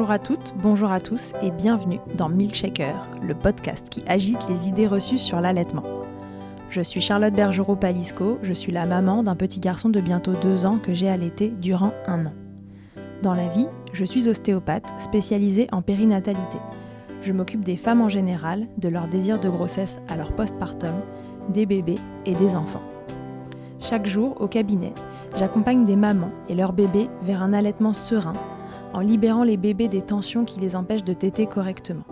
Bonjour à toutes, bonjour à tous et bienvenue dans Milkshaker, le podcast qui agite les idées reçues sur l'allaitement. Je suis Charlotte Bergerot-Palisco, je suis la maman d'un petit garçon de bientôt 2 ans que j'ai allaité durant 1 an. Dans la vie, je suis ostéopathe spécialisée en périnatalité. Je m'occupe des femmes en général, de leur désir de grossesse à leur postpartum, des bébés et des enfants. Chaque jour, au cabinet, j'accompagne des mamans et leurs bébés vers un allaitement serein, en libérant les bébés des tensions qui les empêchent de téter correctement.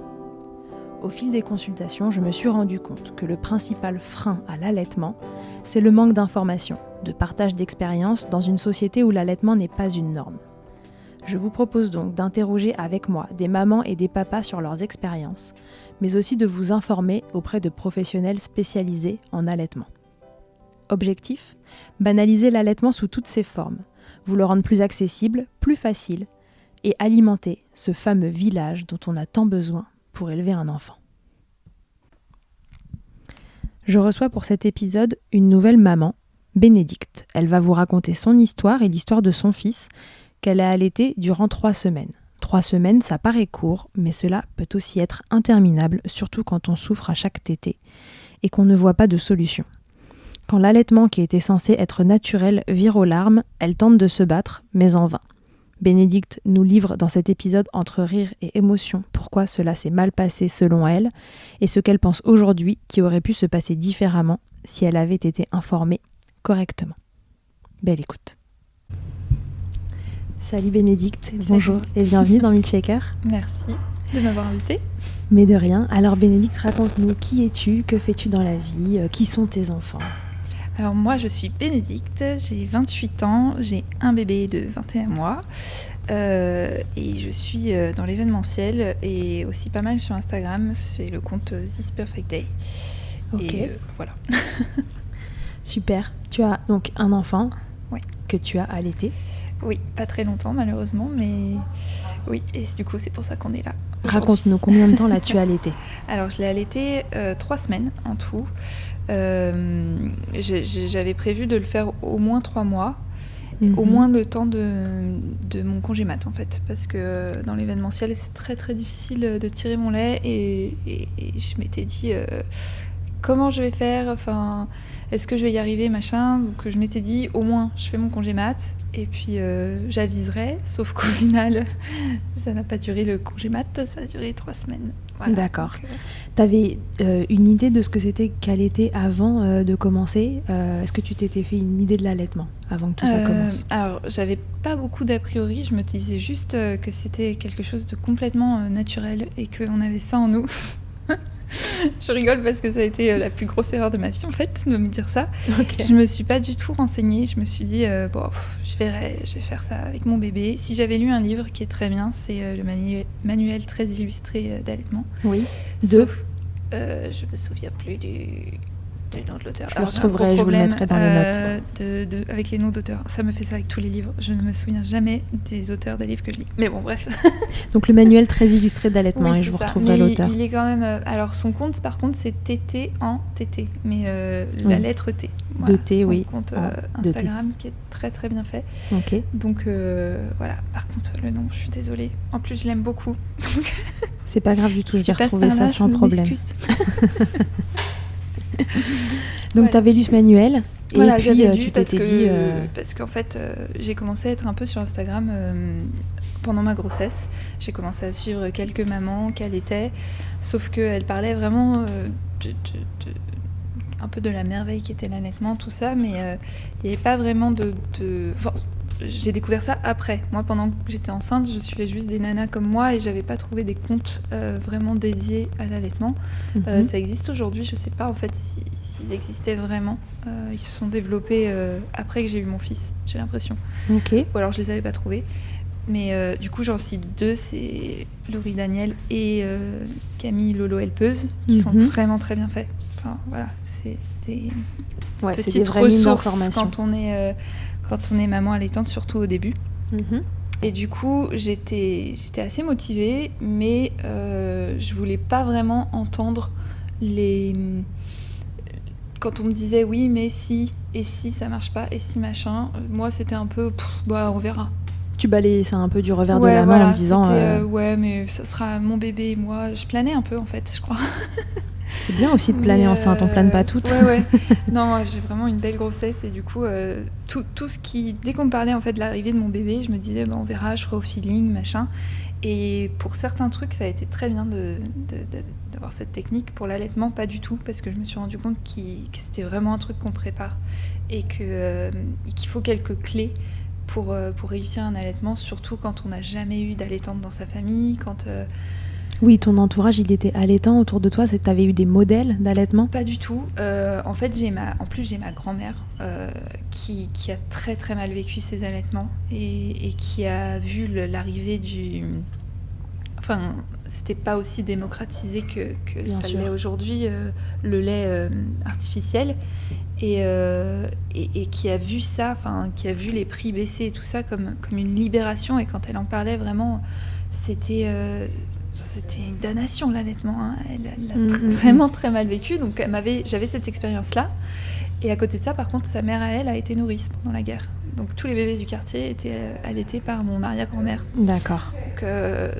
Au fil des consultations, je me suis rendu compte que le principal frein à l'allaitement, c'est le manque d'information, de partage d'expériences dans une société où l'allaitement n'est pas une norme. Je vous propose donc d'interroger avec moi des mamans et des papas sur leurs expériences, mais aussi de vous informer auprès de professionnels spécialisés en allaitement. Objectif : banaliser l'allaitement sous toutes ses formes, vous le rendre plus accessible, plus facile, et alimenter ce fameux village dont on a tant besoin pour élever un enfant. Je reçois pour cet épisode une nouvelle maman, Bénédicte. Elle va vous raconter son histoire et l'histoire de son fils qu'elle a allaité durant 3 semaines. 3 semaines, ça paraît court, mais cela peut aussi être interminable, surtout quand on souffre à chaque tétée et qu'on ne voit pas de solution. Quand l'allaitement qui était censé être naturel vire aux larmes, elle tente de se battre, mais en vain. Bénédicte nous livre dans cet épisode entre rire et émotion pourquoi cela s'est mal passé selon elle et ce qu'elle pense aujourd'hui qui aurait pu se passer différemment si elle avait été informée correctement. Belle écoute. Salut Bénédicte, bonjour et bienvenue dans Milkshaker. Merci de m'avoir invitée. Mais de rien. Alors Bénédicte, raconte-nous qui es-tu, que fais-tu dans la vie, qui sont tes enfants ? Alors moi je suis Bénédicte, j'ai 28 ans, j'ai un bébé de 21 mois et je suis dans l'événementiel et aussi pas mal sur Instagram, c'est le compte This Perfect Day. Ok. Et voilà. Super. Tu as donc un enfant que tu as allaité. Oui, pas très longtemps malheureusement, mais oui, et du coup c'est pour ça qu'on est là. Raconte-nous, combien de temps l'as-tu allaité ? Alors je l'ai allaité 3 semaines en tout. J'avais prévu de le faire au moins 3 mois, au moins le temps de mon congé mat en fait, parce que dans l'événementiel c'est très très difficile de tirer mon lait et je m'étais dit comment je vais faire, enfin est-ce que je vais y arriver machin, donc je m'étais dit au moins je fais mon congé mat et puis j'aviserai, sauf qu'au final ça n'a pas duré le congé mat, ça a duré 3 semaines. Voilà. D'accord. T'avais une idée de ce que c'était qu'allaiter avant de commencer Est-ce que tu t'étais fait une idée de l'allaitement avant que tout ça commence ? Alors, j'avais pas beaucoup d'a priori. Je me disais juste que c'était quelque chose de complètement naturel et qu'on avait ça en nous. Je rigole parce que ça a été la plus grosse erreur de ma vie en fait, de me dire ça. Okay. Je me suis pas du tout renseignée. Je me suis dit je verrai, je vais faire ça avec mon bébé. Si j'avais lu un livre qui est très bien, c'est le manuel très illustré d'allaitement. Oui. Sauf, je me souviens plus du nom de l'auteur. Je le retrouverai, je vous le mettrai dans les notes. Avec les noms d'auteurs. Ça me fait ça avec tous les livres. Je ne me souviens jamais des auteurs des livres que je lis. Mais bon, bref. Donc le manuel très illustré d'allaitement, oui, et je vous retrouverai l'auteur. Il est quand même... alors son compte, par contre, c'est TT en TT. Mais la lettre T. Voilà, de T, oui. Son compte Instagram qui est très très bien fait. Ok. Donc voilà. Par contre, le nom, je suis désolée. En plus, je l'aime beaucoup. C'est pas grave du tout, je vais retrouver ça sans problème. Donc tu avais lu ce manuel et voilà, puis tu t'étais dit... Parce qu'en fait, j'ai commencé à être un peu sur Instagram pendant ma grossesse. J'ai commencé à suivre quelques mamans qui allaitaient, sauf qu'elles parlaient vraiment un peu de la merveille qui était l'allaitement, tout ça, mais il n'y avait pas vraiment Enfin, j'ai découvert ça après. Moi, pendant que j'étais enceinte, je suivais juste des nanas comme moi et j'avais pas trouvé des comptes vraiment dédiés à l'allaitement. Ça existe aujourd'hui, je sais pas en fait s'ils existaient vraiment. Ils se sont développés après que j'ai eu mon fils, j'ai l'impression. Ok. Ou alors je les avais pas trouvés. Mais du coup, j'en cite 2, c'est Laurie Daniel et Camille Lolo Helpeuse, qui sont vraiment très bien faits. Enfin voilà, c'est des petites ressources quand on est maman allaitante, surtout au début. Et du coup, j'étais assez motivée, mais je voulais pas vraiment entendre quand on me disait oui, mais si, et si ça marche pas, et si machin. Moi, c'était un peu, on verra. Tu balayais ça un peu du revers de Ouais, la main voilà, en disant... c'était ouais, mais ça sera mon bébé et moi. Je planais un peu en fait, je crois. C'est bien aussi de planer enceinte, on plane pas toutes. Ouais. Non, j'ai vraiment une belle grossesse et du coup, tout ce qui... Dès qu'on me parlait en fait de l'arrivée de mon bébé, je me disais, on verra, je ferai au feeling, machin. Et pour certains trucs, ça a été très bien d'avoir cette technique. Pour l'allaitement, pas du tout, parce que je me suis rendu compte que c'était vraiment un truc qu'on prépare et qu'il faut quelques clés pour réussir un allaitement, surtout quand on n'a jamais eu d'allaitante dans sa famille, quand... Oui, ton entourage, il était allaitant autour de toi, c'est que tu avais eu des modèles d'allaitement? Pas du tout. En fait, j'ai ma grand-mère qui a très très mal vécu ses allaitements et qui a vu l'arrivée du... Enfin, c'était pas aussi démocratisé que ça l'est aujourd'hui, le lait artificiel. Et qui a vu ça, qui a vu les prix baisser et tout ça comme une libération. Et quand elle en parlait, vraiment, c'était une damnation, l'allaitement. Hein. Elle a vraiment très mal vécu. Donc j'avais cette expérience-là. Et à côté de ça, par contre, sa mère à elle a été nourrice pendant la guerre. Donc tous les bébés du quartier étaient allaités par mon arrière-grand-mère. D'accord. Donc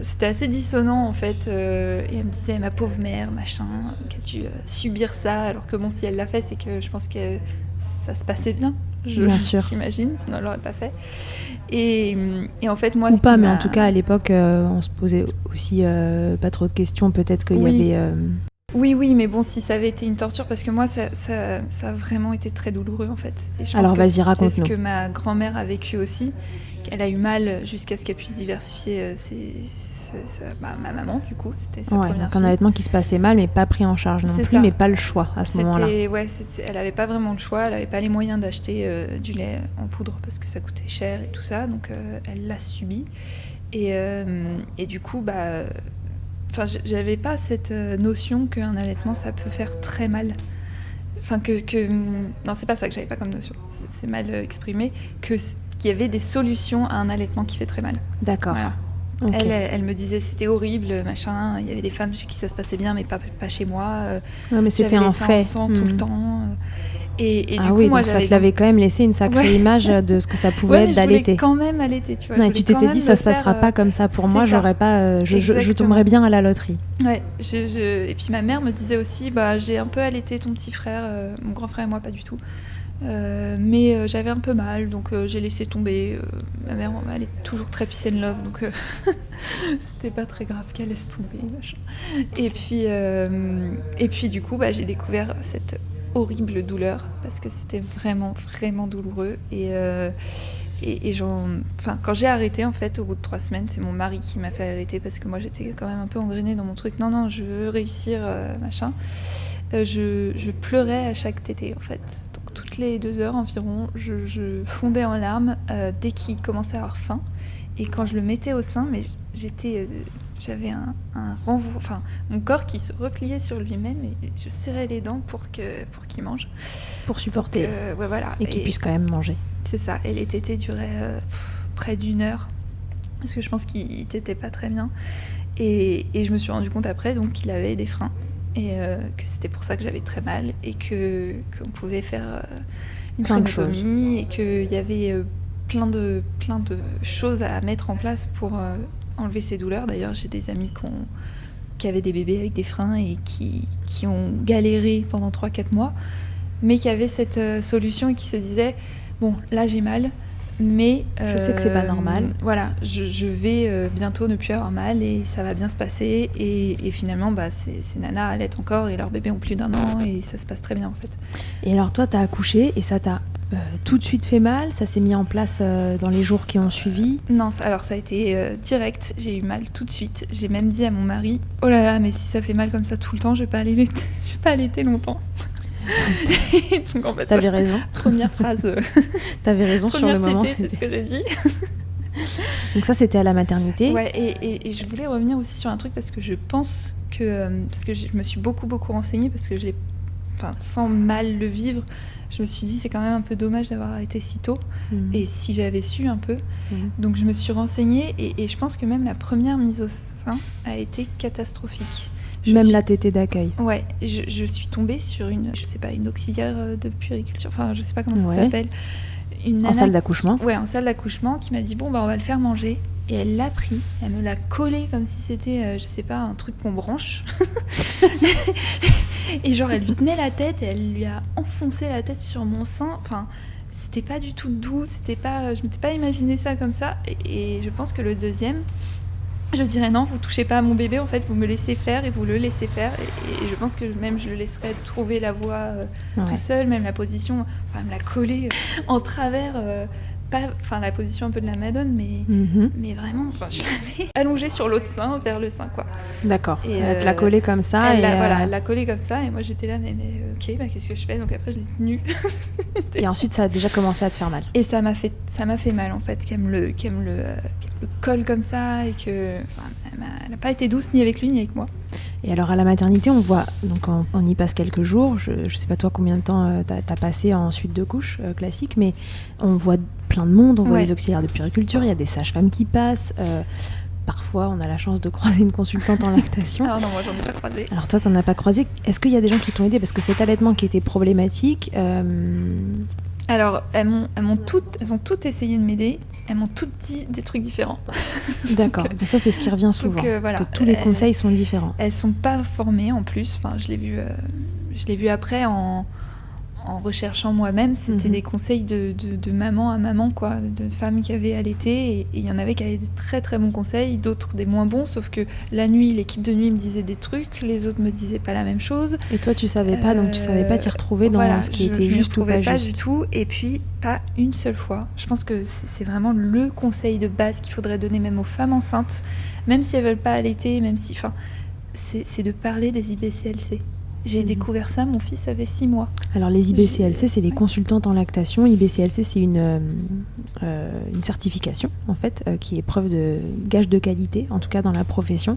c'était assez dissonant en fait. Et elle me disait, ma pauvre mère, machin, qui a dû subir ça. Alors que bon, si elle l'a fait, c'est que je pense que ça se passait bien. Bien sûr. J'imagine, sinon elle l'aurait pas fait. Et en fait, moi... Ou pas, mais en tout cas, à l'époque, on se posait aussi pas trop de questions. Peut-être qu'il y avait... Oui, mais bon, si ça avait été une torture, parce que moi, ça a vraiment été très douloureux, en fait. Et je pense Alors, que vas-y, raconte-nous. c'est ce que ma grand-mère a vécu aussi. Elle a eu mal jusqu'à ce qu'elle puisse diversifier ma maman, du coup. C'était sa première donc fille. un allaitement qui se passait mal, mais pas pris en charge non plus, mais pas le choix à ce moment-là. Elle n'avait pas vraiment le choix. Elle n'avait pas les moyens d'acheter du lait en poudre, parce que ça coûtait cher et tout ça. Donc, elle l'a subi. Et du coup, j'avais pas cette notion qu'un allaitement, ça peut faire très mal. Non, c'est pas ça que j'avais pas comme notion. C'est mal exprimé. Qu'il y avait des solutions à un allaitement qui fait très mal. D'accord. Voilà. Okay. Elle me disait c'était horrible, machin. Il y avait des femmes chez qui ça se passait bien, mais pas chez moi. Ouais, mais c'était un fait. Sang tout le temps. Et du coup, moi, ça te l'avait quand même laissé une sacrée image de ce que ça pouvait être d'allaiter. Je voulais quand même allaiter, tu vois. Ouais, tu t'étais dit, ça se passera pas comme ça pour moi, j'aurais pas, je tomberais bien à la loterie. Ouais, et puis ma mère me disait aussi, j'ai un peu allaité ton petit frère, mon grand frère et moi, pas du tout. Mais j'avais un peu mal, donc j'ai laissé tomber. Ma mère, elle est toujours très peace and love, donc c'était pas très grave qu'elle laisse tomber. Machin. Et puis du coup, j'ai découvert cette horrible douleur parce que c'était vraiment vraiment douloureux et quand j'ai arrêté en fait au bout de 3 semaines, c'est mon mari qui m'a fait arrêter parce que moi j'étais quand même un peu engrenée dans mon truc. Non, je veux réussir, machin. Je pleurais à chaque tétée en fait. Donc toutes les 2 heures environ, je fondais en larmes dès qu'il commençait à avoir faim. Et quand je le mettais au sein, mais j'avais un renvoi, enfin mon corps qui se repliait sur lui-même et je serrais les dents pour qu'il mange. Pour supporter. Ouais, voilà. Et qu'il puisse quand même manger. C'est ça. Et les tétées duraient près d'1 heure parce que je pense qu'il tétait pas très bien. Et je me suis rendu compte après donc qu'il avait des freins et que c'était pour ça que j'avais très mal et qu'on pouvait faire une phrénotomie et qu'il y avait plein de choses à mettre en place pour enlever ces douleurs. D'ailleurs, j'ai des amis qui avaient des bébés avec des freins et qui ont galéré pendant 3-4 mois, mais qui avaient cette solution et qui se disaient bon, là j'ai mal, mais je sais que c'est pas normal. Voilà, je vais bientôt ne plus avoir mal et ça va bien se passer. Et finalement, ces nanas allaitent encore et leurs bébés ont plus d'1 an et ça se passe très bien en fait. Et alors toi, t'as accouché et ça t'a tout de suite fait mal? Ça s'est mis en place dans les jours qui ont suivi? Non, alors ça a été direct. J'ai eu mal tout de suite. J'ai même dit à mon mari, oh là là, mais si ça fait mal comme ça tout le temps, je vais pas allaiter longtemps. Donc, en fait, t'avais raison. Première phrase. T'avais raison sur le moment. C'est ce que j'ai dit. Donc ça, c'était à la maternité. Ouais, et je voulais revenir aussi sur un truc parce que je pense que parce que je me suis beaucoup renseignée parce que sans mal le vivre, je me suis dit c'est quand même un peu dommage d'avoir arrêté si tôt. Et si j'avais su un peu. Donc je me suis renseignée et je pense que même la première mise au sein a été catastrophique. La tétée d'accueil. Ouais, je suis tombée sur une auxiliaire de puériculture, enfin je sais pas comment ça s'appelle, une nana... En salle d'accouchement ? Ouais, en salle d'accouchement, qui m'a dit, bon, bah, on va le faire manger. Et elle l'a pris, elle me l'a collé comme si c'était, je sais pas, un truc qu'on branche. Et genre, elle lui tenait la tête et elle lui a enfoncé la tête sur mon sein. Enfin, c'était pas du tout doux, c'était pas, je m'étais pas imaginé ça comme ça. Et je pense que le deuxième, je dirais non, vous touchez pas à mon bébé, en fait, vous me laissez faire et vous le laissez faire. Et je pense que même je le laisserais trouver la voie tout seul, même la position, enfin, me la coller en travers. Enfin, la position un peu de la Madone, mais vraiment, je l'avais allongée sur l'autre sein, vers le sein, quoi. D'accord. Et elle te l'a collée comme ça. Voilà, elle l'a collée comme ça, et moi j'étais là, mais ok, bah, qu'est-ce que je fais ? Donc après, je l'ai tenue. Et ensuite, ça a déjà commencé à te faire mal. Et ça m'a fait mal, en fait, qu'elle me le colle comme ça, et que, elle n'a pas été douce ni avec lui, ni avec moi. Et alors à la maternité, on voit, donc on y passe quelques jours, je sais pas toi combien de temps t'as passé en suite de couche classique, mais on voit plein de monde, on voit les auxiliaires de puériculture, il y a des sages-femmes qui passent, parfois on a la chance de croiser une consultante en lactation. Alors non, moi j'en ai pas croisé. Alors toi t'en as pas croisé, est-ce qu'il y a des gens qui t'ont aidé, parce que cet allaitement qui était problématique... Alors, elles ont toutes essayé de m'aider. Elles m'ont toutes dit des trucs différents. D'accord. Donc ça, c'est ce qui revient souvent. Voilà, que tous les conseils sont différents. Elles sont pas formées en plus. Enfin, je l'ai vu après en recherchant moi-même. C'était des conseils de maman à maman, quoi, de femmes qui avaient allaité. Et il y en avait qui avaient des très très bons conseils, d'autres des moins bons. Sauf que la nuit, l'équipe de nuit me disait des trucs, les autres me disaient pas la même chose. Et toi, tu savais pas, donc tu savais pas t'y retrouver dans ce qui était juste ou pas juste. Je ne pas du tout. Et puis, pas une seule fois. Je pense que c'est vraiment le conseil de base qu'il faudrait donner même aux femmes enceintes, même si elles veulent pas allaiter, même si, enfin, c'est de parler des IBCLC. J'ai découvert ça, mon fils avait 6 mois. Alors les IBCLC, c'est les consultantes en lactation. IBCLC, c'est une certification, en fait, qui est preuve de gage de qualité, en tout cas dans la profession.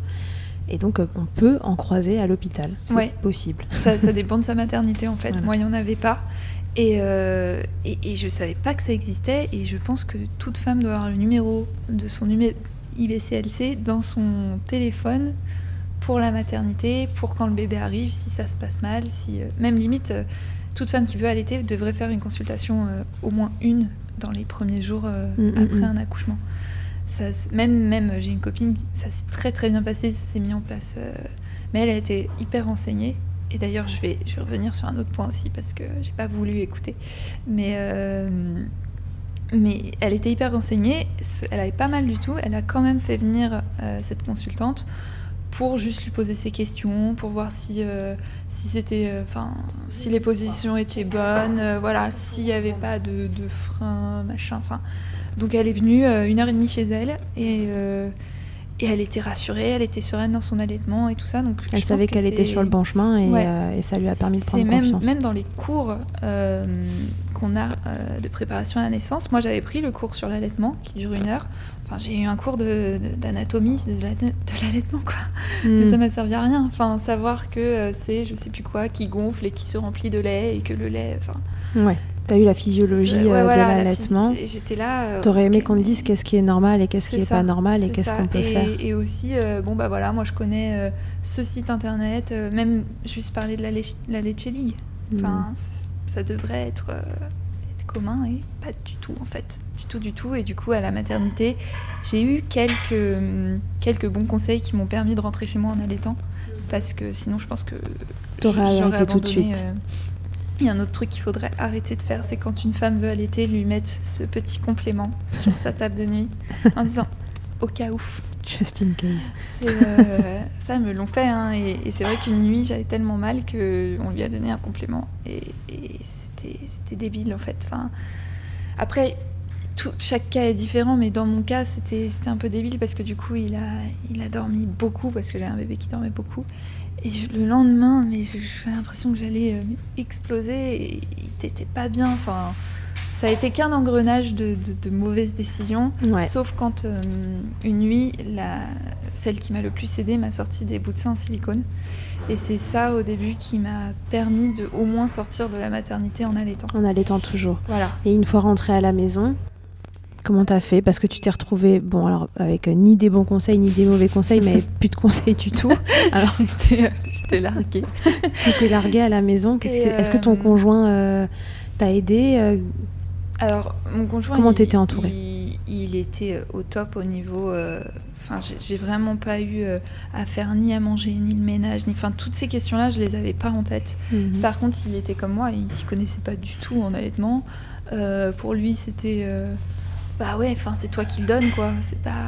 Et donc, on peut en croiser à l'hôpital. C'est possible. Ça dépend de sa maternité, en fait. Voilà. Moi, il n'y en avait pas. Et je ne savais pas que ça existait. Et je pense que toute femme doit avoir le numéro de son IBCLC dans son téléphone pour la maternité, pour quand le bébé arrive, si ça se passe mal. Même limite, toute femme qui veut allaiter devrait faire une consultation, au moins une, dans les premiers jours après un accouchement. Ça, même j'ai une copine, ça s'est très très bien passé, ça s'est mis en place. Mais elle a été hyper renseignée. Et d'ailleurs, je vais revenir sur un autre point aussi, parce que j'ai pas voulu écouter. Mais elle était hyper renseignée, elle avait pas mal du tout. Elle a quand même fait venir cette consultante pour juste lui poser ses questions, pour voir si les positions étaient bonnes, voilà, s'il n'y avait pas de frein, machin, enfin. Donc elle est venue 1h30 chez elle et elle était rassurée, elle était sereine dans son allaitement et tout ça. Donc elle savait qu'elle était sur le bon chemin et ça lui a permis de prendre confiance. Même dans les cours qu'on a de préparation à la naissance, moi j'avais pris le cours sur l'allaitement qui dure 1 heure. Enfin, j'ai eu un cours d'anatomie de l'allaitement, quoi. Mais ça m'a servi à rien. Enfin, savoir que c'est je sais plus quoi qui gonfle et qui se remplit de lait et que le lait... Ouais. T'as eu la physiologie de l'allaitement. J'étais là. T'aurais aimé qu'on te dise qu'est-ce qui est normal et qu'est-ce qui est pas normal et qu'est-ce qu'on peut faire. Et aussi, moi je connais ce site internet, même juste parler de la Leche League. Enfin, ça devrait être commun et pas du tout en fait. Du tout. Et du coup, à la maternité, j'ai eu quelques bons conseils qui m'ont permis de rentrer chez moi en allaitant. Parce que sinon, je pense que j'aurais abandonné tout de suite. Il y a un autre truc qu'il faudrait arrêter de faire, c'est quand une femme veut allaiter, lui mettre ce petit complément sur sa table de nuit en disant au cas où. Just in case. Ça me l'ont fait, hein, et c'est vrai qu'une nuit j'avais tellement mal qu'on lui a donné un complément et c'était débile en fait. Enfin, après, chaque cas est différent, mais dans mon cas c'était un peu débile parce que du coup il a dormi beaucoup parce que j'ai un bébé qui dormait beaucoup. Et le lendemain, mais j'ai l'impression que j'allais exploser et il n'était pas bien. Enfin, ça a été qu'un engrenage de mauvaises décisions. Ouais. Sauf quand une nuit, celle qui m'a le plus aidée m'a sorti des bouts de sein en silicone. Et c'est ça au début qui m'a permis de au moins sortir de la maternité en allaitant. En allaitant toujours. Voilà. Et une fois rentrée à la maison, comment t'as fait ? Parce que tu t'es retrouvée, bon alors avec ni des bons conseils ni des mauvais conseils, mais plus de conseils du tout. Alors j'étais larguée. T'étais larguée à la maison. Est-ce que ton conjoint t'a aidée Alors, mon conjoint... Comment t'étais entourée? Il était au top au niveau... j'ai vraiment pas eu à faire ni à manger, ni le ménage, ni... Enfin, toutes ces questions-là, je les avais pas en tête. Par contre, il était comme moi, il s'y connaissait pas du tout en allaitement. Pour lui, c'était... bah ouais, c'est toi qui le donnes, quoi. C'est pas...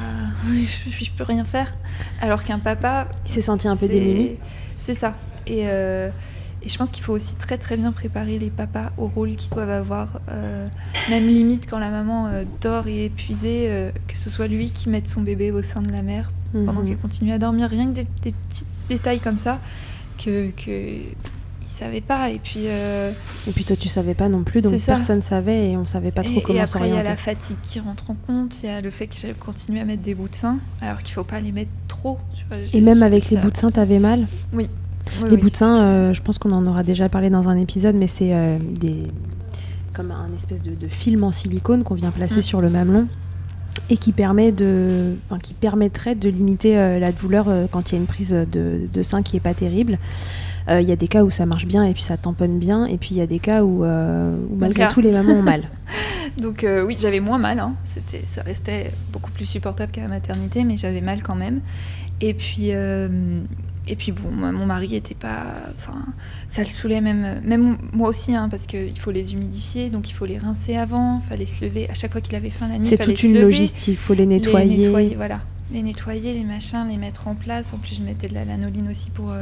je peux rien faire. Alors qu'un papa... Il s'est senti un peu démuni. C'est ça. Et je pense qu'il faut aussi très très bien préparer les papas au rôle qu'ils doivent avoir. Même limite quand la maman dort et est épuisée, que ce soit lui qui mette son bébé au sein de la mère pendant qu'elle continue à dormir. Rien que des petits détails comme ça qu'il savait pas. Et puis toi tu savais pas non plus, donc personne savait et on savait pas trop comment s'orienter. Et après il y a la fatigue qui rentre en compte, il y a le fait que j'allais continuer à mettre des bouts de sein alors qu'il faut pas les mettre trop. Tu vois, et même avec les bouts de sein t'avais mal? Oui. Les bouts de sein, je pense qu'on en aura déjà parlé dans un épisode, mais c'est comme un espèce de film en silicone qu'on vient placer sur le mamelon et qui permettrait de limiter la douleur quand il y a une prise de sein qui est pas terrible. Il y a des cas où ça marche bien et puis ça tamponne bien, et puis il y a des cas où malgré tout les mamans ont mal. Donc oui, j'avais moins mal, hein. Ça restait beaucoup plus supportable qu'à la maternité, mais j'avais mal quand même. Et puis bon, mon mari était pas... ça le saoulait même moi aussi, hein, parce qu'il faut les humidifier, donc il faut les rincer avant, il fallait se lever. À chaque fois qu'il avait faim la nuit, il fallait se lever. C'est toute une logistique, il faut les nettoyer. Voilà. Les nettoyer, les machins, les mettre en place. En plus, je mettais de la lanoline aussi pour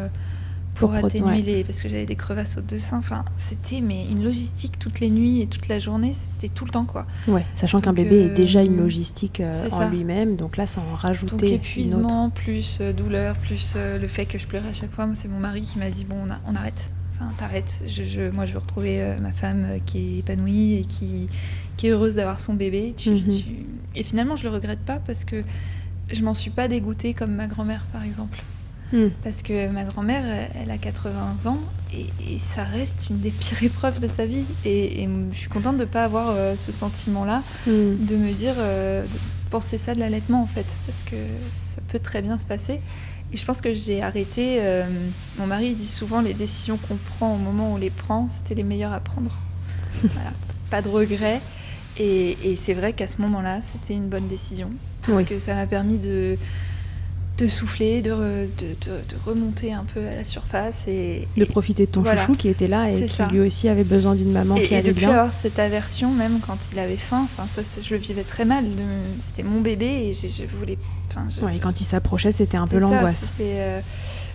atténuer parce que j'avais des crevasses aux deux seins. C'était une logistique toutes les nuits et toute la journée, c'était tout le temps, quoi. Ouais, sachant qu'un bébé est déjà une logistique en lui-même, donc là ça en rajoutait. Donc épuisement, plus douleur, plus le fait que je pleurais à chaque fois. Moi, c'est mon mari qui m'a dit bon, on arrête. T'arrêtes. Moi, je veux retrouver ma femme qui est épanouie et qui est heureuse d'avoir son bébé. Et finalement, je le regrette pas parce que je m'en suis pas dégoûtée comme ma grand-mère, par exemple. Parce que ma grand-mère, elle a 80 ans et ça reste une des pires épreuves de sa vie. Et je suis contente de ne pas avoir ce sentiment-là, de me dire, de penser ça de l'allaitement en fait, parce que ça peut très bien se passer. Et je pense que j'ai arrêté. Mon mari il dit souvent les décisions qu'on prend au moment où on les prend, c'était les meilleures à prendre. Voilà, pas de regrets. Et c'est vrai qu'à ce moment-là, c'était une bonne décision. Parce que ça m'a permis de souffler, de remonter un peu à la surface et de profiter de ton chouchou qui était là et qui lui aussi avait besoin d'une maman qui allait bien. Et de plus avoir cette aversion même quand il avait faim, je le vivais très mal. C'était mon bébé et je voulais... et quand il s'approchait, c'était un peu l'angoisse.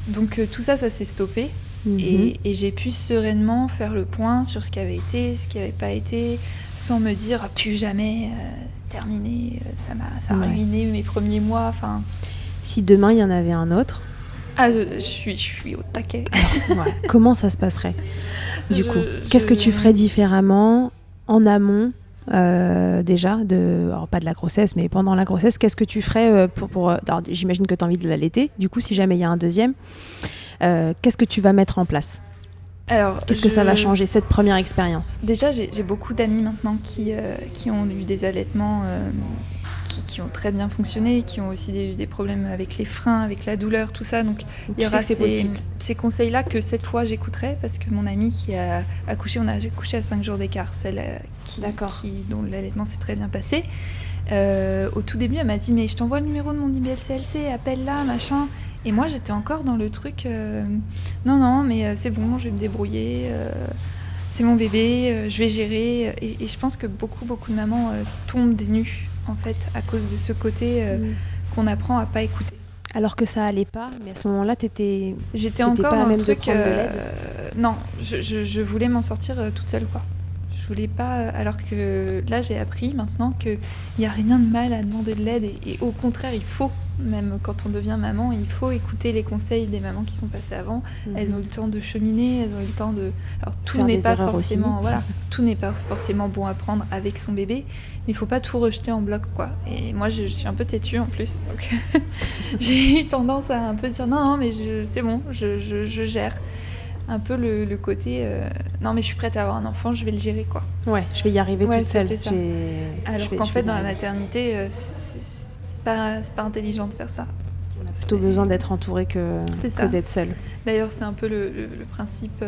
Donc tout ça s'est stoppé et j'ai pu sereinement faire le point sur ce qui avait été, ce qui n'avait pas été, sans me dire plus jamais terminé, ça a ruiné mes premiers mois. Si demain il y en avait un autre, je suis au taquet. Alors, comment ça se passerait du coup? Qu'est-ce que tu ferais différemment en amont déjà alors pas de la grossesse, mais pendant la grossesse, qu'est-ce que tu ferais alors, j'imagine que tu as envie de l'allaiter. Du coup, si jamais il y a un deuxième, qu'est-ce que tu vas mettre en place? Alors, qu'est-ce que ça va changer cette première expérience? Déjà, j'ai beaucoup d'amis maintenant qui ont eu des allaitements. Qui ont très bien fonctionné, qui ont aussi eu des problèmes avec les freins, avec la douleur, tout ça. Donc il y aura ces conseils-là que cette fois j'écouterai, parce que mon amie qui a accouché, on a accouché à 5 jours d'écart, celle dont l'allaitement s'est très bien passé. Au tout début, elle m'a dit mais je t'envoie le numéro de mon IBLCLC, appelle-la, machin. Et moi j'étais encore dans le truc non mais c'est bon, je vais me débrouiller. C'est mon bébé, je vais gérer. Et je pense que beaucoup de mamans tombent des nues en fait, à cause de ce côté qu'on apprend à pas écouter. Alors que ça allait pas, mais à ce moment-là, j'étais encore pas dans même le truc. De prendre de l'aide. Non, je voulais m'en sortir toute seule, quoi. Je voulais pas. Alors que là, j'ai appris maintenant qu'il y a rien de mal à demander de l'aide et au contraire, il faut. Même quand on devient maman, il faut écouter les conseils des mamans qui sont passées avant. Elles ont eu le temps de cheminer, elles ont eu le temps de... Alors tout n'est pas forcément... Voilà, tout n'est pas forcément bon à prendre avec son bébé, mais il faut pas tout rejeter en bloc, quoi. Et moi, je suis un peu têtue en plus, donc j'ai eu tendance à un peu dire non, mais c'est bon, je gère. Un peu le côté non mais je suis prête à avoir un enfant, je vais le gérer, quoi. Ouais, je vais y arriver toute seule. Alors qu'en fait dans la maternité c'est pas intelligent de faire ça. On a plutôt besoin d'être entouré que d'être seul. D'ailleurs, c'est un peu le principe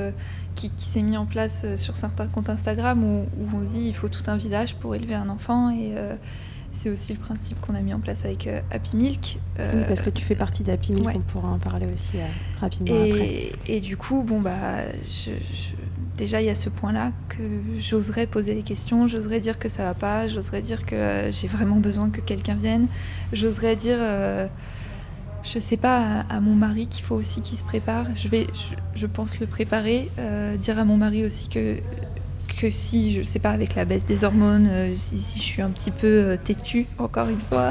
qui s'est mis en place sur certains comptes Instagram où on dit qu'il faut tout un village pour élever un enfant. Et c'est aussi le principe qu'on a mis en place avec Happy Milk. Oui, parce que tu fais partie d'Happy Milk, on pourra en parler aussi rapidement après. Et du coup, déjà, il y a ce point-là que j'oserais poser les questions, j'oserais dire que ça va pas, j'oserais dire que j'ai vraiment besoin que quelqu'un vienne, j'oserais dire... je sais pas, à mon mari qu'il faut aussi qu'il se prépare. Je pense le préparer, dire à mon mari aussi que si, je sais pas, avec la baisse des hormones, si je suis un petit peu têtue, encore une fois,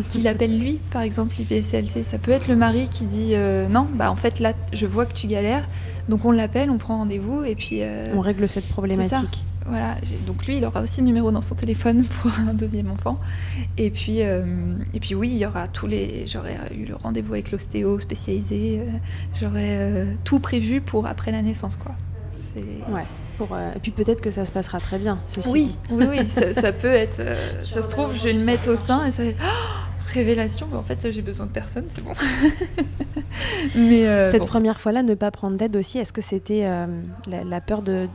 qu'il appelle lui, par exemple, l'IPSLC. Ça peut être le mari qui dit non, en fait là, je vois que tu galères, donc on l'appelle, on prend rendez-vous et puis... on règle cette problématique. Voilà, donc lui, il aura aussi le numéro dans son téléphone pour un deuxième enfant. Et puis oui, il y aura j'aurais eu le rendez-vous avec l'ostéo spécialisé, j'aurais tout prévu pour après la naissance, quoi. Ouais. Et puis peut-être que ça se passera très bien. Oui, ça peut être. Ça se trouve, je vais le mettre au sein et ça va être révélation. En fait, j'ai besoin de personne, c'est bon. Mais cette première fois-là, ne pas prendre d'aide aussi. Est-ce que c'était la peur de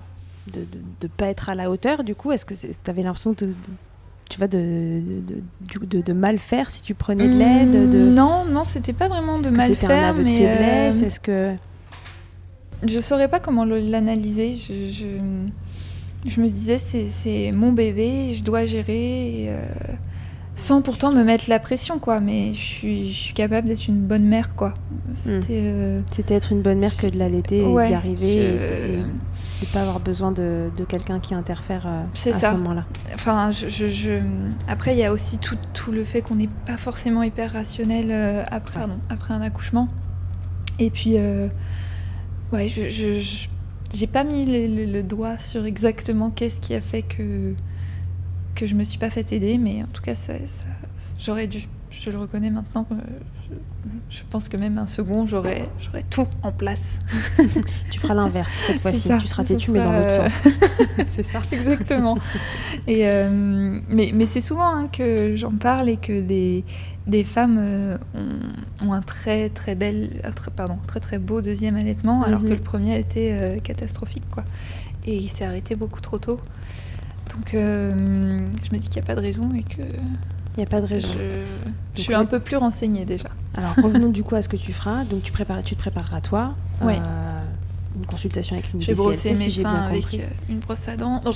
pas être à la hauteur, du coup? Est-ce que tu avais l'impression de mal faire si tu prenais de l'aide? Non, c'était pas vraiment de mal faire. C'était un aveu de faiblesse? Est-ce que... Je saurais pas comment l'analyser. Je me disais, c'est mon bébé, je dois gérer, sans pourtant me mettre la pression, quoi. Mais je suis capable d'être une bonne mère, quoi. C'était être une bonne mère que de l'allaiter et d'y arriver et de ne pas avoir besoin de quelqu'un qui interfère à ce moment-là. Enfin, après, il y a aussi tout le fait qu'on n'est pas forcément hyper rationnel après un accouchement. Et puis... j'ai pas mis le doigt sur exactement qu'est-ce qui a fait que je me suis pas fait aider, mais en tout cas, j'aurais dû. Je le reconnais maintenant. Je pense que même un second, j'aurais tout en place. Tu feras l'inverse cette fois-ci. Tu seras têtue, mais dans l'autre sens. C'est ça. Exactement. Et mais c'est souvent que j'en parle et que des femmes ont un très très beau deuxième allaitement, alors que le premier a été catastrophique, quoi. Et il s'est arrêté beaucoup trop tôt. Donc je me dis qu'il n'y a pas de raison et que... Il n'y a pas de raison. Je suis un peu plus renseignée déjà. Alors revenons du coup à ce que tu feras. Donc tu te prépareras toi. Ouais. Une consultation avec une BCLC, brosser mes si seins avec une brosse à dents. Non,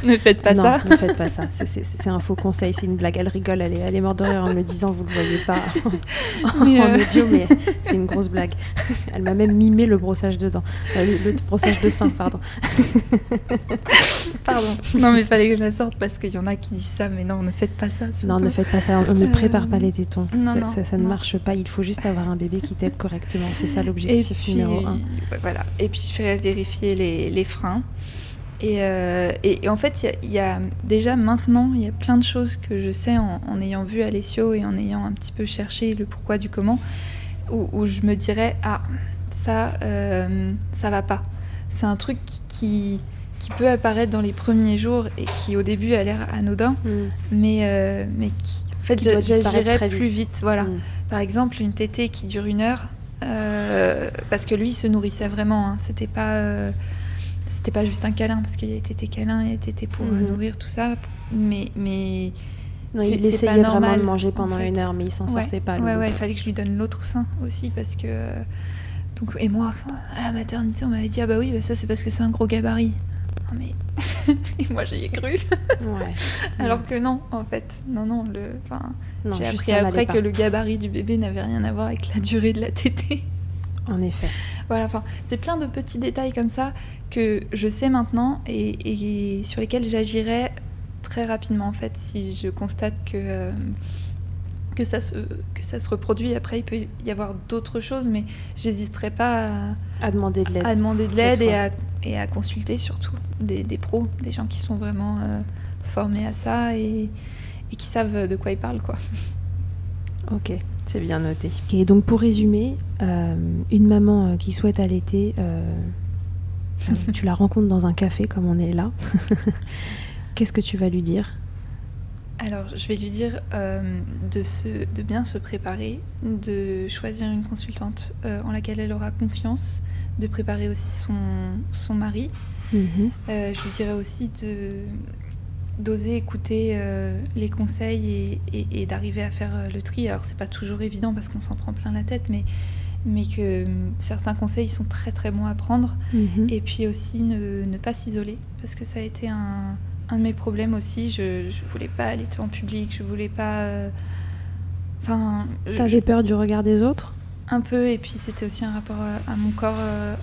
ne faites pas ça. Ne faites pas ça. C'est un faux conseil, c'est une blague. Elle rigole, elle est morte de rire en me le disant, vous ne le voyez pas en audio, mais c'est une grosse blague. Elle m'a même mimé le brossage de dents. Le brossage de seins, pardon. Pardon. Non, mais il fallait que je la sorte parce qu'il y en a qui disent ça, mais non, ne faites pas ça. Surtout. Non, ne faites pas ça. On ne prépare pas les tétons. Ça ne non. marche pas. Il faut juste avoir un bébé qui t'aide correctement. C'est ça l'objectif numéro 1. Voilà. Et puis je fais vérifier les freins. Et en fait, il y a déjà maintenant, il y a plein de choses que je sais en ayant vu Alessio et en ayant un petit peu cherché le pourquoi du comment, où je me dirais ça va pas. C'est un truc qui peut apparaître dans les premiers jours et qui au début a l'air anodin, mais qui en fait j'agirais plus vite. Voilà. Par exemple, une tétée qui dure 1 heure, parce que lui il se nourrissait vraiment. C'était pas juste un câlin, parce qu'il y a tété câlin, il y a tété pour nourrir, tout ça. Mais non, il essayait vraiment de manger pendant 1 heure, mais il s'en sortait pas. Il fallait que je lui donne l'autre sein aussi, parce que... Donc, et moi, à la maternité, on m'avait dit, ça c'est parce que c'est un gros gabarit. Non, mais... et moi, j'y ai cru. Alors que non, en fait. Non, j'ai appris après que le gabarit du bébé n'avait rien à voir avec la durée de la tétée. En effet. Voilà, c'est plein de petits détails comme ça que je sais maintenant et sur lesquels j'agirais très rapidement, en fait, si je constate que ça se reproduit. Après, il peut y avoir d'autres choses, mais j'hésiterai pas à demander de l'aide. À demander de l'aide et à consulter surtout des pros, des gens qui sont vraiment formés à ça et qui savent de quoi ils parlent, quoi. Ok, c'est bien noté. Et donc pour résumer, une maman qui souhaite allaiter, tu la rencontres dans un café comme on est là. Qu'est-ce que tu vas lui dire ? Alors, je vais lui dire de bien se préparer, de choisir une consultante en laquelle elle aura confiance, de préparer aussi son mari. Je lui dirais aussi d'oser écouter les conseils et d'arriver à faire le tri. Alors, c'est pas toujours évident parce qu'on s'en prend plein la tête, mais que certains conseils sont très très bons à prendre. Et puis aussi ne pas s'isoler, parce que ça a été un de mes problèmes aussi. Je voulais pas allaiter en public, je voulais pas... T'avais peur du regard des autres ? Un peu, et puis c'était aussi un rapport à mon corps,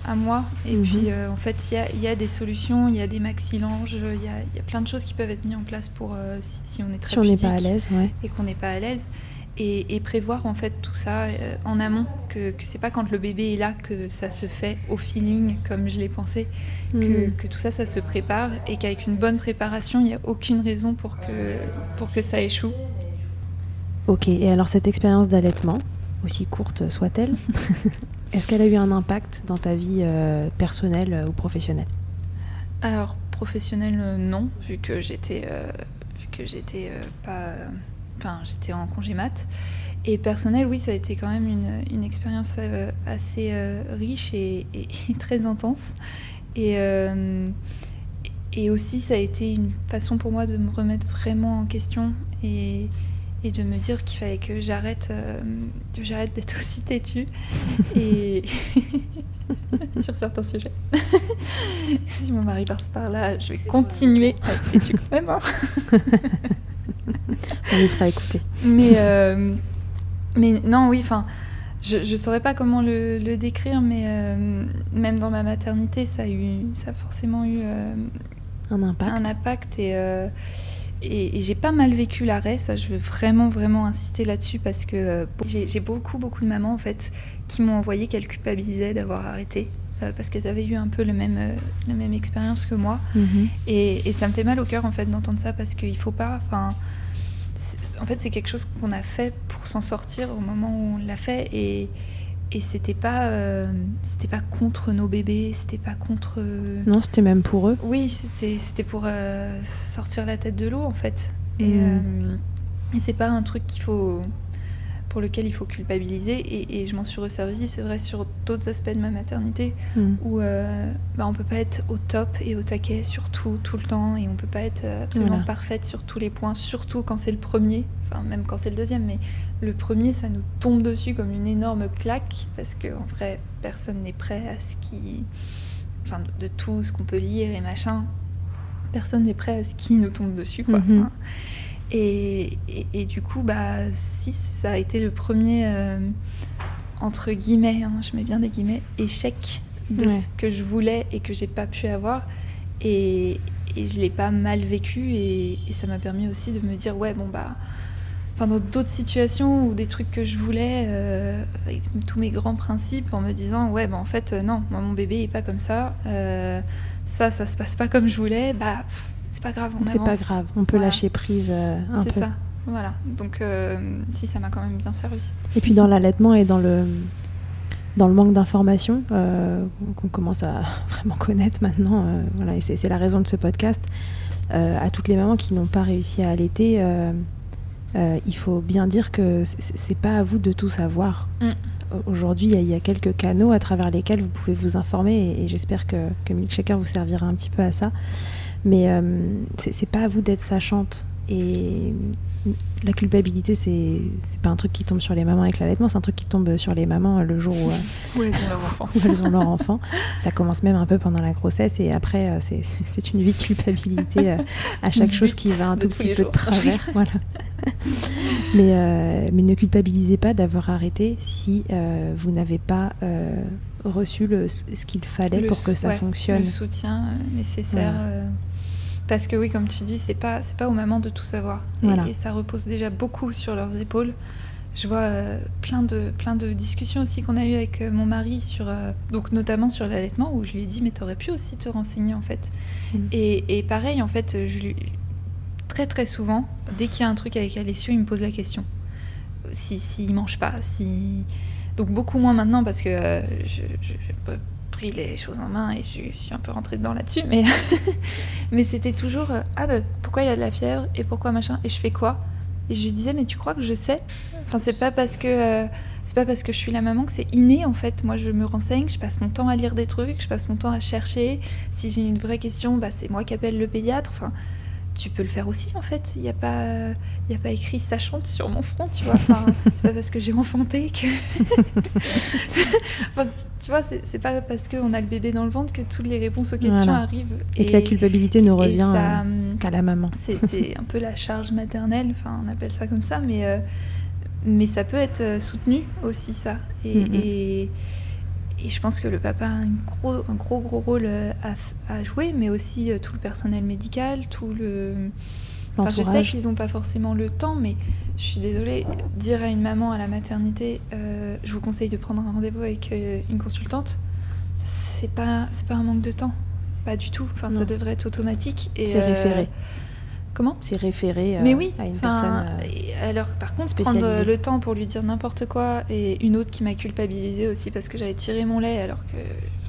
à moi. Et puis en fait, il y a des solutions, il y a des maxillanges, il y a plein de choses qui peuvent être mises en place pour si on est très pudique, on n'est pas à l'aise, et qu'on n'est pas à l'aise. Et prévoir en fait tout ça en amont, que c'est pas quand le bébé est là que ça se fait au feeling comme je l'ai pensé, que tout ça se prépare, et qu'avec une bonne préparation il n'y a aucune raison pour que ça échoue. Ok, et alors cette expérience d'allaitement, aussi courte soit-elle, est-ce qu'elle a eu un impact dans ta vie personnelle ou professionnelle ? Alors professionnelle non, vu que j'étais pas... j'étais en congé mat. Et personnel, oui, ça a été quand même une expérience assez riche et très intense. Et aussi, ça a été une façon pour moi de me remettre vraiment en question et de me dire qu'il fallait que j'arrête d'être aussi têtue et sur certains sujets. Si mon mari passe par là, je vais continuer à être têtue quand même. Hein. On y fera écouter. Mais non, oui, je saurais pas comment le décrire, mais même dans ma maternité, ça a forcément eu un impact et j'ai pas mal vécu l'arrêt. Ça, je veux vraiment vraiment insister là-dessus, parce que j'ai beaucoup de mamans en fait qui m'ont envoyé qu'elles culpabilisaient d'avoir arrêté. Parce qu'elles avaient eu un peu la même expérience que moi. Et ça me fait mal au cœur en fait d'entendre ça, parce qu'il faut pas... En fait, c'est quelque chose qu'on a fait pour s'en sortir au moment où on l'a fait, et c'était pas contre nos bébés, c'était pas contre... Non, c'était même pour eux. Oui, c'était pour sortir la tête de l'eau en fait. Et c'est pas un truc pour lequel il faut culpabiliser, et je m'en suis resservie, c'est vrai, sur d'autres aspects de ma maternité, où on peut pas être au top et au taquet sur tout le temps, et on peut pas être absolument parfaite sur tous les points, surtout quand c'est le premier, même quand c'est le deuxième, mais le premier, ça nous tombe dessus comme une énorme claque, parce qu'en vrai, personne n'est prêt à de tout ce qu'on peut lire et machin, personne n'est prêt à ce qui nous tombe dessus, quoi. Et du coup, si ça a été le premier, entre guillemets, je mets bien des guillemets, échec de ce que je voulais et que j'ai pas pu avoir, et je l'ai pas mal vécu, et ça m'a permis aussi de me dire dans d'autres situations ou des trucs que je voulais, avec tous mes grands principes, en me disant en fait non, moi mon bébé est pas comme ça, ça se passe pas comme je voulais, c'est pas grave, c'est avance. pas grave, on peut lâcher prise un peu. C'est ça, voilà. Donc si, ça m'a quand même bien servi. Et puis dans l'allaitement et dans le manque d'informations qu'on commence à vraiment connaître maintenant, et c'est la raison de ce podcast, à toutes les mamans qui n'ont pas réussi à allaiter, il faut bien dire que c'est pas à vous de tout savoir. Aujourd'hui, il y a quelques canaux à travers lesquels vous pouvez vous informer, et j'espère que Milkshaker vous servira un petit peu à ça. Mais c'est pas à vous d'être sachante, et la culpabilité, c'est pas un truc qui tombe sur les mamans avec l'allaitement, c'est un truc qui tombe sur les mamans le jour où elles ont leur enfant. Où elles ont leur enfant. Ça commence même un peu pendant la grossesse, et après c'est une vie de culpabilité à chaque chose qui va un tout petit peu de travers. Voilà. Mais ne culpabilisez pas d'avoir arrêté si vous n'avez pas reçu ce qu'il fallait pour que ça fonctionne. Le soutien nécessaire. Voilà. Parce que oui, comme tu dis, c'est pas aux mamans de tout savoir. Et ça repose déjà beaucoup sur leurs épaules. Je vois plein de discussions aussi qu'on a eues avec mon mari, donc notamment sur l'allaitement, où je lui ai dit, mais t'aurais pu aussi te renseigner en fait. Et pareil, en fait, très très souvent, dès qu'il y a un truc avec Alessio, il me pose la question. S'il mange pas, Donc beaucoup moins maintenant, parce que je pris les choses en main et je suis un peu rentrée dedans là-dessus, mais, mais c'était toujours pourquoi il y a de la fièvre et pourquoi machin, et je fais quoi? Et je lui disais, mais tu crois que je sais? Enfin, c'est pas parce que je suis la maman que c'est inné en fait. Moi, je me renseigne, je passe mon temps à lire des trucs, je passe mon temps à chercher. Si j'ai une vraie question, c'est moi qui appelle le pédiatre. Enfin, tu peux le faire aussi en fait. Il y a pas écrit sachante sur mon front, tu vois. Enfin, c'est pas parce que j'ai enfanté que. Enfin, tu vois, c'est pas parce qu'on a le bébé dans le ventre que toutes les réponses aux questions arrivent. Et que la culpabilité ne revient qu'à la maman. C'est un peu la charge maternelle. Enfin, on appelle ça comme ça, mais ça peut être soutenu aussi, ça. Et je pense que le papa a un gros rôle à jouer, mais aussi tout le personnel médical, tout le... Enfin, je sais qu'ils n'ont pas forcément le temps, mais je suis désolée, dire à une maman à la maternité, je vous conseille de prendre un rendez-vous avec une consultante, c'est pas un manque de temps, pas du tout. Enfin, ça devrait être automatique. Et, c'est référé. Comment ? C'est référé mais oui, à une personne alors, par contre, prendre le temps pour lui dire n'importe quoi, et une autre qui m'a culpabilisée aussi parce que j'avais tiré mon lait alors que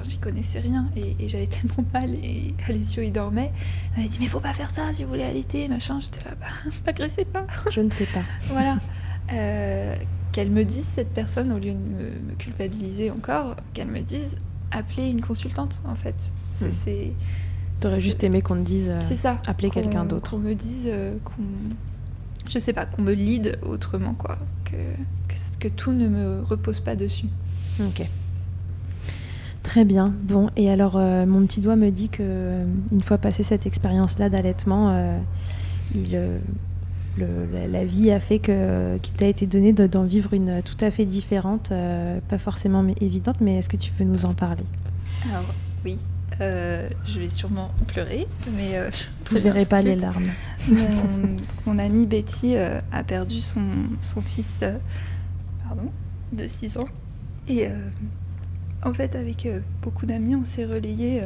j'y connaissais rien et j'avais tellement mal et Alessio il dormait. Elle m'a dit mais faut pas faire ça si vous voulez allaiter, machin. J'étais là, m'agressez pas. Je ne sais pas. Voilà. Qu'elle me dise, cette personne, au lieu de me culpabiliser encore, qu'elle me dise appelez une consultante en fait. T'aurais juste aimé qu'on te dise appeler quelqu'un d'autre. Qu'on me dise, je sais pas, qu'on me lead autrement, quoi. Que tout ne me repose pas dessus. Ok. Très bien. Bon, et alors mon petit doigt me dit que une fois passé cette expérience-là d'allaitement, la vie a fait qu'il t'a été donné d'en vivre une tout à fait différente, pas forcément évidente, mais est-ce que tu peux nous en parler ? Alors, oui. Je vais sûrement pleurer, mais je ne verrai pas les larmes. Mon amie Betty a perdu son fils de 6 ans. Et en fait, avec beaucoup d'amis, on s'est relayés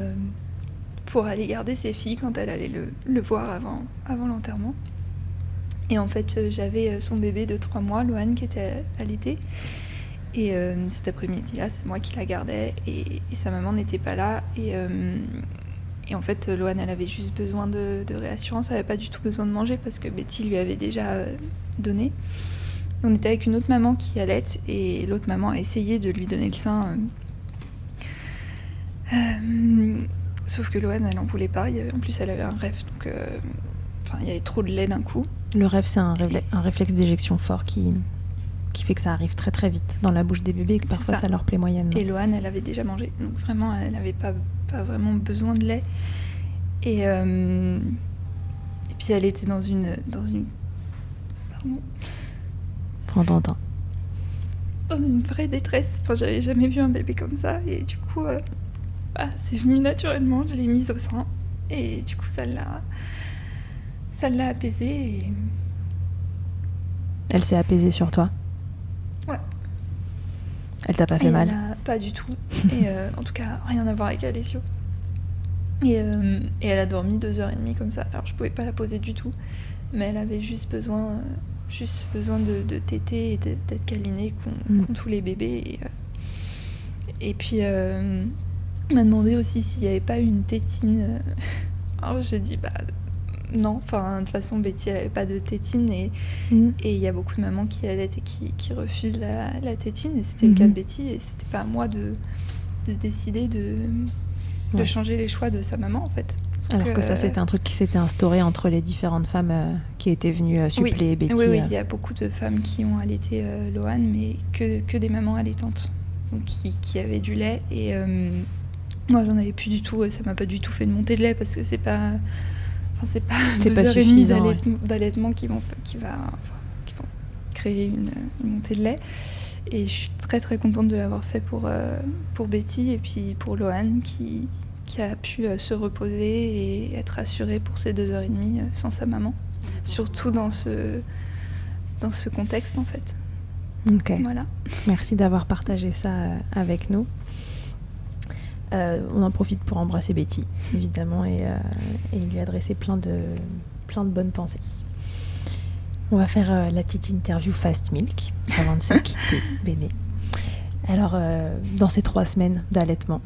pour aller garder ses filles quand elle allait le voir avant l'enterrement. Et en fait, j'avais son bébé de 3 mois, Loane, qui était allaitée. Et cet après-midi-là, c'est moi qui la gardais et sa maman n'était pas là. Et en fait, Loane, elle avait juste besoin de réassurance. Elle n'avait pas du tout besoin de manger parce que Betty lui avait déjà donné. On était avec une autre maman qui allaite et l'autre maman a essayé de lui donner le sein. Sauf que Loane, elle n'en voulait pas. En plus, elle avait un rêve. Donc, il y avait trop de lait d'un coup. Le rêve, c'est un réflexe d'éjection fort qui fait que ça arrive très très vite dans la bouche des bébés et que parfois ça leur plaît moyennement. Et Loane, elle avait déjà mangé, donc vraiment elle n'avait pas vraiment besoin de lait. Et puis elle était dans une pardon. Prends ton temps. Dans une vraie détresse. Enfin, j'avais jamais vu un bébé comme ça et du coup c'est venu naturellement, je l'ai mise au sein et du coup ça l'a apaisée et... Elle s'est apaisée sur toi ? Ouais. Elle t'a pas fait mal ? Pas du tout. Et en tout cas, rien à voir avec Alessio. Et elle a dormi 2h30 comme ça. Alors je pouvais pas la poser du tout, mais elle avait juste besoin de téter et d'être câlinée qu'ont tous les bébés. Et puis on m'a demandé aussi s'il n'y avait pas eu une tétine. Alors j'ai dit non, enfin de toute façon Betty elle avait pas de tétine et il y a beaucoup de mamans qui allaitent et qui refusent la tétine et c'était le cas de Betty et c'était pas à moi de décider de changer les choix de sa maman en fait. Alors que ça c'était un truc qui s'était instauré entre les différentes femmes qui étaient venues suppléer Betty. Oui, il y a beaucoup de femmes qui ont allaité Loane mais que des mamans allaitantes donc qui avaient du lait et moi j'en avais plus du tout, ça m'a pas du tout fait de montée de lait parce que c'est pas 2h30 d'allaitement qui vont créer une montée de lait. Et je suis très très contente de l'avoir fait pour Betty et puis pour Loane qui a pu se reposer et être assurée pour ces 2h30 sans sa maman. Surtout dans ce contexte en fait. Ok. Voilà. Merci d'avoir partagé ça avec nous. On en profite pour embrasser Betty, évidemment, et lui adresser plein de bonnes pensées. On va faire la petite interview Fast Milk avant de se quitter, Béné. Alors, dans ces 3 semaines d'allaitement,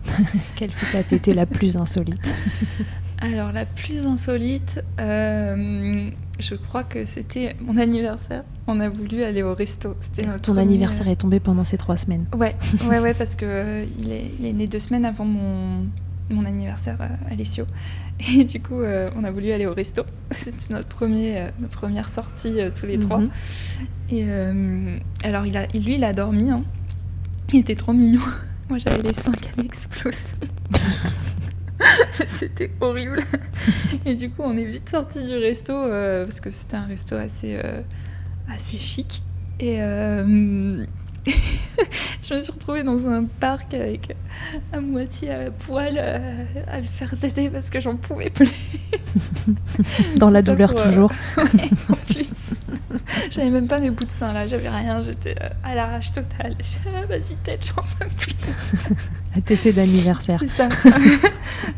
quelle fut ta tétée la plus insolite? Alors, la plus insolite, je crois que c'était mon anniversaire. On a voulu aller au resto. C'était Ton anniversaire est tombé pendant ces 3 semaines? Ouais, parce que il est né 2 semaines avant mon anniversaire à Alessio. Et du coup, on a voulu aller au resto. C'était notre première sortie tous les trois. Et alors, il a dormi. Hein. Il était trop mignon. Moi, j'avais les seins qui allaient exploser. C'était horrible. Et du coup, on est vite sortis du resto parce que c'était un resto assez chic. Et je me suis retrouvée dans un parc avec à moitié à poil à le faire téter parce que j'en pouvais plus. Dans la douleur toujours. Ouais, en plus. J'avais même pas mes bouts de seins là, j'avais rien, j'étais à l'arrache totale. Vas-y tête, j'en peux plus. La tétée d'anniversaire. C'est ça.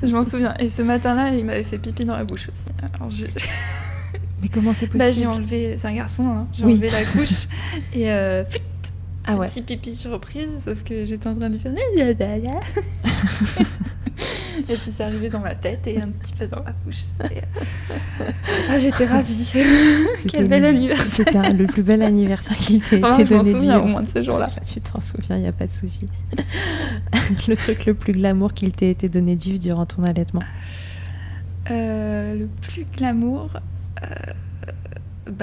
Je m'en souviens. Et ce matin-là, il m'avait fait pipi dans la bouche aussi. Alors Mais comment c'est possible? J'ai enlevé, c'est un garçon, hein. J'ai enlevé la couche et petit pipi surprise, sauf que j'étais en train de lui faire et puis c'est arrivé dans ma tête et un petit peu dans ma bouche. J'étais ravie. Quel bel anniversaire. C'était le plus bel anniversaire qui t'ait été donné. Je m'en souviens au moins de ce jour-là. Tu t'en souviens, il n'y a pas de souci. Le truc le plus glamour qu'il t'ait été donné de vivre durant ton allaitement? Le plus glamour,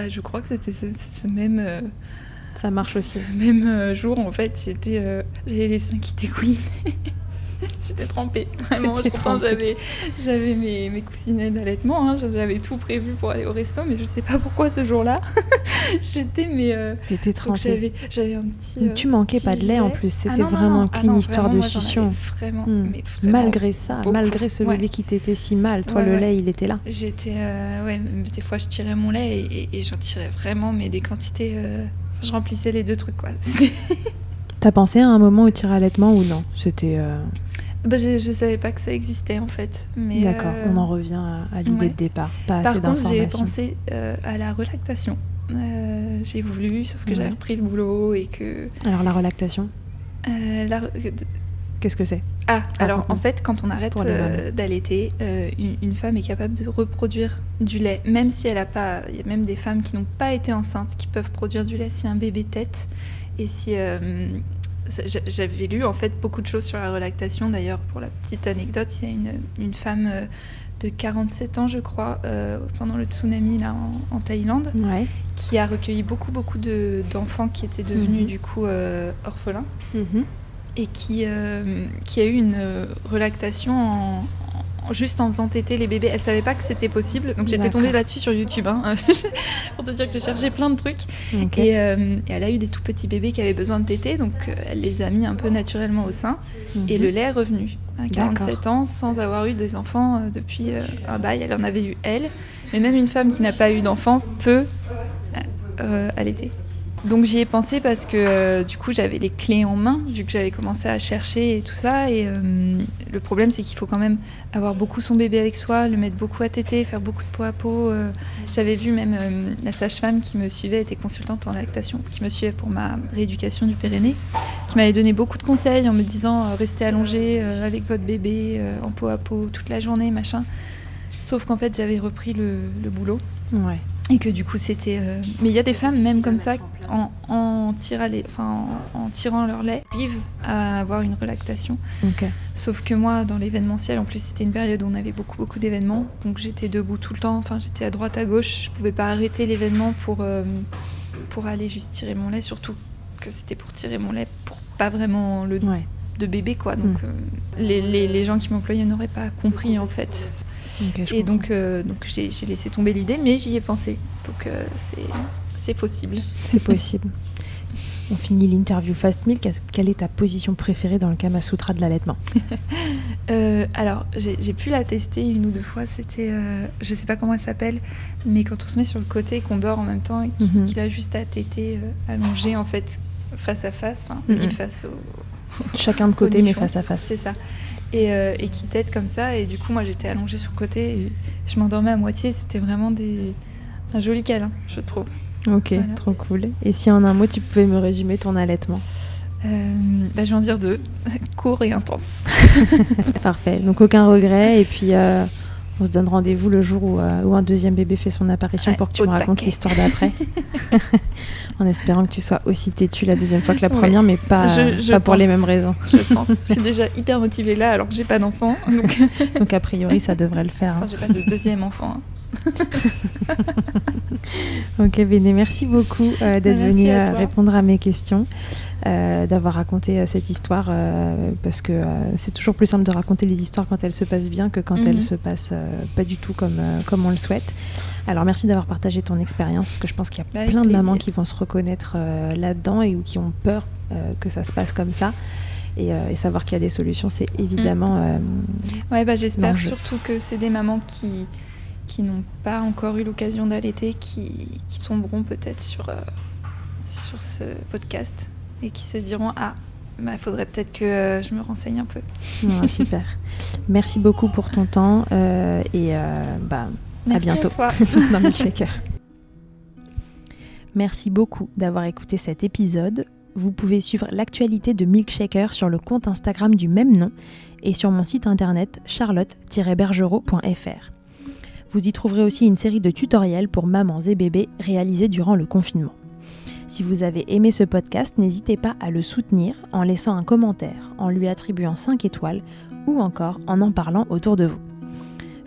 je crois que c'était ce même... Ça marche aussi. Même jour, en fait, j'avais les seins qui dégouinaient. J'étais trempée. Vraiment, j'avais mes coussinets d'allaitement. Hein, j'avais tout prévu pour aller au resto, mais je sais pas pourquoi ce jour-là. T'étais trempée. J'avais un petit. Tu manquais pas de lait en plus. C'était vraiment qu'une histoire de succion. Vraiment. Malgré ça, beaucoup. Malgré ce bébé qui t'était si mal, toi le lait, il était là. J'étais. Des fois, je tirais mon lait et j'en tirais vraiment, mais des quantités. Je remplissais les 2 trucs, quoi. T'as pensé à un moment au tir à allaitement ou non? C'était... je savais pas que ça existait, en fait. Mais d'accord, on en revient à l'idée de départ. Pas assez d'informations. Par contre, j'ai pensé à la relactation. J'ai voulu, sauf que j'avais repris le boulot et que... Alors, la relactation Qu'est-ce que c'est? Alors en fait, quand on arrête d'allaiter, une femme est capable de reproduire du lait, même si elle n'a pas... Il y a même des femmes qui n'ont pas été enceintes qui peuvent produire du lait si un bébé tète. Et si... j'avais lu en fait beaucoup de choses sur la relactation. D'ailleurs, pour la petite anecdote, il y a une femme de 47 ans, je crois, pendant le tsunami là, en Thaïlande, qui a recueilli beaucoup d'enfants qui étaient devenus du coup orphelins. Et qui a eu une relactation juste en faisant téter les bébés. Elle savait pas que c'était possible, donc j'étais tombée là-dessus sur YouTube, hein, pour te dire que j'ai cherché plein de trucs. Et elle a eu des tout petits bébés qui avaient besoin de téter, donc elle les a mis un peu naturellement au sein, et le lait est revenu à 47 ans sans avoir eu des enfants depuis un bail. Elle en avait eu elle, mais même une femme qui n'a pas eu d'enfant peut allaiter. Donc j'y ai pensé parce que du coup j'avais les clés en main, vu que j'avais commencé à chercher et tout ça. Et le problème c'est qu'il faut quand même avoir beaucoup son bébé avec soi, le mettre beaucoup à téter, faire beaucoup de peau à peau. J'avais vu même la sage-femme qui me suivait, était consultante en lactation, qui me suivait pour ma rééducation du périnée, qui m'avait donné beaucoup de conseils en me disant restez allongé avec votre bébé en peau à peau toute la journée, machin. Sauf qu'en fait j'avais repris le boulot. Et que du coup c'était... Mais il y a des femmes même comme ça, en tirant leur lait, arrivent à avoir une relactation. Sauf que moi, dans l'événementiel, en plus c'était une période où on avait beaucoup d'événements, donc j'étais debout tout le temps, enfin j'étais à droite à gauche, je pouvais pas arrêter l'événement pour aller juste tirer mon lait, surtout que c'était pour tirer mon lait pour pas vraiment de bébé, quoi. Donc les gens qui m'employaient n'auraient pas compris en fait. Et donc j'ai laissé tomber l'idée, mais j'y ai pensé. Donc c'est possible. C'est possible. On finit l'interview Fast Milk. Quelle est ta position préférée dans le Kama Sutra de l'allaitement? Alors, j'ai pu la tester 1 ou 2 fois. C'était, je sais pas comment elle s'appelle, mais quand on se met sur le côté et qu'on dort en même temps et qu'il a juste à téter allongé en fait face à face, enfin lui face au chacun de côté mais face à face. C'est ça. Et qui tète comme ça, et du coup moi j'étais allongée sur le côté et je m'endormais à moitié. C'était vraiment un joli câlin, je trouve. Ok, voilà. Trop cool. Et si en un mot tu pouvais me résumer ton allaitement? Je vais en dire 2, court et intense. Parfait, donc aucun regret, et puis on se donne rendez-vous le jour où un deuxième bébé fait son apparition pour que tu me racontes l'histoire d'après. En espérant que tu sois aussi têtue la deuxième fois que la première, mais pas pour les mêmes raisons. Je pense. Je suis déjà hyper motivée là alors que j'ai pas d'enfant. Donc a priori ça devrait le faire. Enfin, j'ai pas de deuxième enfant. Ok Béné, merci beaucoup d'être venue répondre à mes questions, d'avoir raconté cette histoire, parce que c'est toujours plus simple de raconter les histoires quand elles se passent bien que quand elles se passent pas du tout comme on le souhaite. Alors merci d'avoir partagé ton expérience, parce que je pense qu'il y a plein de mamans qui vont se reconnaître là-dedans et ou qui ont peur que ça se passe comme ça. Et savoir qu'il y a des solutions, c'est évidemment j'espère l'enjeu. Surtout que c'est des mamans qui n'ont pas encore eu l'occasion d'allaiter, qui tomberont peut-être sur ce podcast et qui se diront faudrait peut-être que je me renseigne un peu. Super. Merci beaucoup pour ton temps et à bientôt dans Milkshaker. Merci beaucoup d'avoir écouté cet épisode. Vous pouvez suivre l'actualité de Milkshaker sur le compte Instagram du même nom et sur mon site internet charlotte-bergerot.fr. Vous y trouverez aussi une série de tutoriels pour mamans et bébés réalisés durant le confinement. Si vous avez aimé ce podcast, n'hésitez pas à le soutenir en laissant un commentaire, en lui attribuant 5 étoiles ou encore en parlant autour de vous.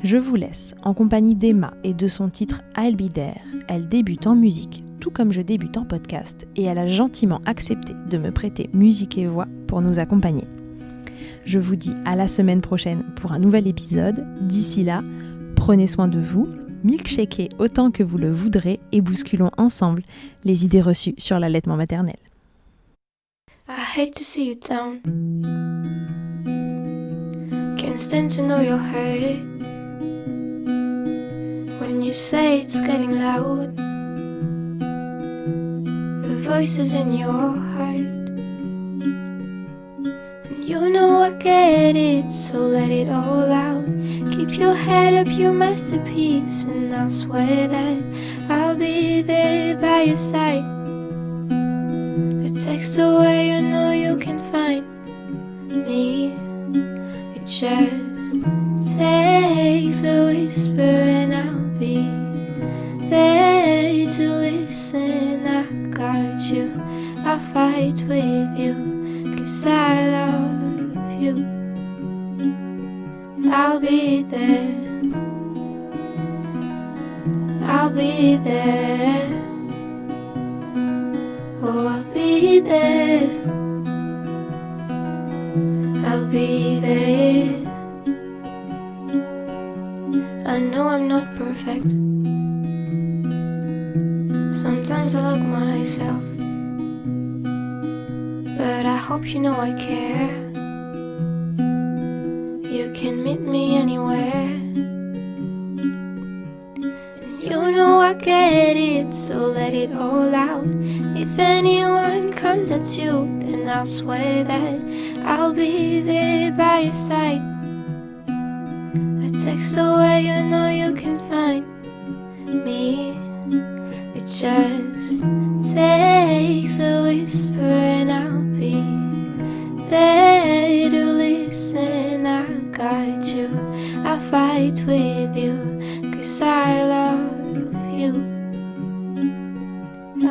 Je vous laisse en compagnie d'Emma et de son titre I'll Be There. Elle débute en musique, tout comme je débute en podcast, et elle a gentiment accepté de me prêter musique et voix pour nous accompagner. Je vous dis à la semaine prochaine pour un nouvel épisode. D'ici là, prenez soin de vous, milkshakez autant que vous le voudrez et bousculons ensemble les idées reçues sur l'allaitement maternel. I hate to see you down. Can't stand to know you're hurt. When you say it's getting loud, the voices in your heart. And you know I get it, so let it all out. Keep your head up, your masterpiece, and I'll swear that I'll be there by your side. A text away, you know you can find me. It just takes a whisper and I'll be there to listen. I got you, I'll fight with you, 'cause I love you. I'll be there, I'll be there, oh I'll be there, I'll be there. I know I'm not perfect, sometimes I look myself, but I hope you know I care. You can meet me anywhere, and you know I get it, so let it all out. If anyone comes at you, then I'll swear that I'll be there by your side. A text away, you know you can find me. It just takes a whisper and I'll be there to listen. I got you, I'll fight with you, 'cause I love you.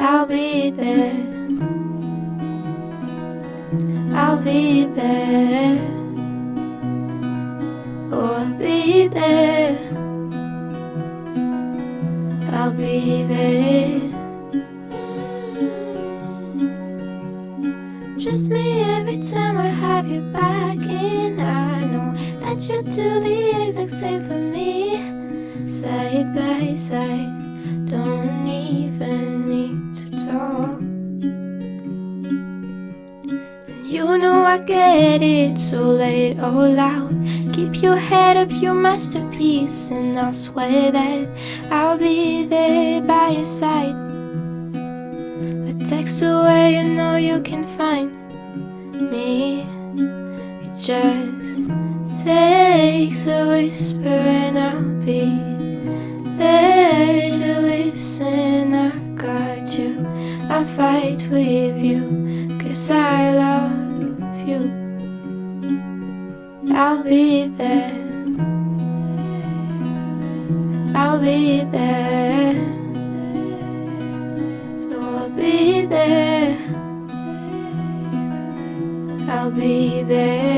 I'll be there, I'll be there, oh I'll be there, I'll be there. Just me every time I have you back, and I know that you do the exact same for me. Side by side, don't even need to talk. You know I get it, so let it all out. Keep your head up, your masterpiece, and I'll swear that I'll be there by your side. A text away, you know you can find me. It just takes a whisper and I'll be there to listen. I got you, I'll fight with you, 'cause I love you. I'll be there. I'll be there. So I'll be there. I'll be there.